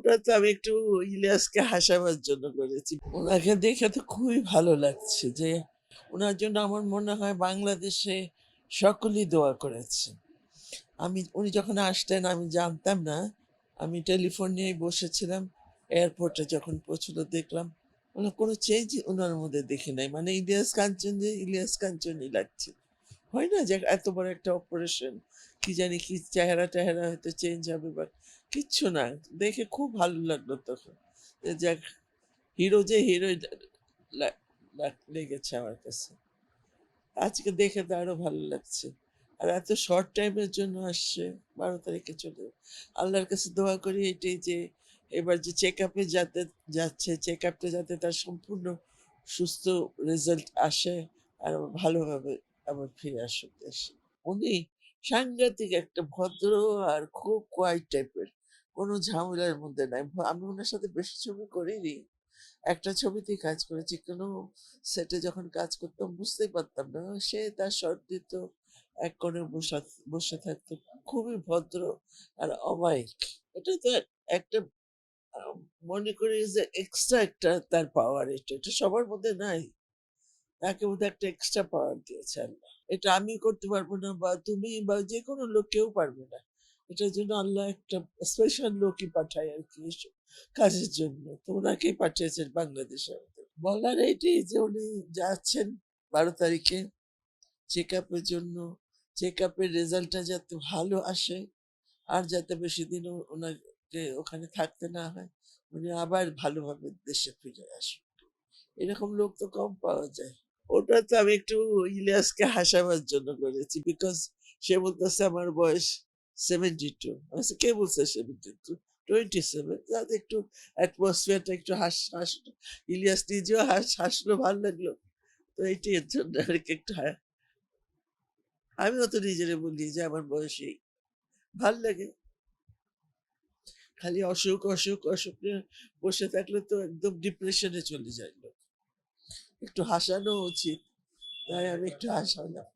ওটা তো আমি একটু ইলিয়াসকে হাসাবার জন্য করেছি। উনাকে দেখে তো খুবই ভালো লাগছে যে উনার জন্য আমার মনে হয় বাংলাদেশে সকলেই দোয়া করেছে। উনি যখন আসতেন আমি জানতাম না। আমি টেলিফোন নিয়েই বসেছিলাম। এয়ারপোর্টে যখন পৌঁছলো দেখলাম ওনার কোনো চেঞ্জ উনার মধ্যে দেখি নাই। মানে ইলিয়াস কাঞ্চন যে ইলিয়াস কাঞ্চনই লাগছে। হয় না যে এত বড় একটা অপারেশন কি জানি কি চেহারা-টেহারা হয়তো চেঞ্জ হবে বা কিচ্ছু না। দেখে খুব ভালো লাগলো তখন। যাক হিরো যে হিরোই লা লেগেছে আমার কাছে। আজকে দেখে তো আরো ভালো লাগছে। আর এত শর্ট টাইমের জন্য আসছে ১২ তারিখে চলে আল্লাহর কাছে দোয়া করি এটাই যে এবার যে চেক আপে যাতে যাচ্ছে চেক আপটা যাতে তার সম্পূর্ণ সুস্থ রেজাল্ট আসে আর ভালোভাবে আবার ফিরে আসুক দেশে। উনি সাংঘাতিক একটা ভদ্র আর খুব কোয়াইট টাইপের কোনো ঝামেলার মধ্যে নাই আমি ওনার সাথে বেশি ছবি করিনি একটা ছবিতেই কাজ করেছি। কোনো সেটে যখন কাজ করতাম বুঝতেই পারতাম না। সে তার শট দিত, এক কোণে বসে থাকতো। খুবই ভদ্র আর অমায়িক। এটা তো একটা আ মনে করি যে এক্সট্রা একটা তার পাওয়ার এটা। এটা সবার মধ্যে নাই। তাকে বোধহয় একটা এক্সট্রা পাওয়ার দিয়েছে আল্লাহ। এটা আমি করতে পারবো না বা তুমি বা যেকোনো লোক কেউ পারবে না। এটার জন্য আল্লাহ একটা স্পেশাল লোকই পাঠায় আরকি এসব কাজের জন্য। তো উনাকেই পাঠিয়েছেন বাংলাদেশে আমাদের। বলার এইটাই যে উনি যাচ্ছেন ১২ তারিখে চেকআপের জন্য। চেকআপের রেজাল্টটা যাতে ভালো আসে আর যাতে বেশিদিন উনাকে ওখানে থাকতে না হয়। উনি আবার ভালোভাবে দেশে ফিরে আসুন। এরকম লোক তো কম পাওয়া যায়। ওটা তো আমি একটু ইলিয়াসকে হাসাবার জন্য করেছি। বিকজ সে বলতেছে আমার বয়স 72 আমি বলছি, কে বলছে 72? 27 যাতে একটু অ্যাটমসফিয়ারটা একটু হাসলো। ইলিয়াস নিজেও হাসলো ভাল লাগলো। তো এইটাই এর জন্য আরকি একটু আমিও তো নিজেরে বলি যে আমার বয়স এই। ভাল লাগে। খালি অসুখ নিয়ে বসে থাকলে তো একদম ডিপ্রেশনে চলে যায় লোক। একটু হাসানো উচিত। তাই আমি একটু হাসালাম।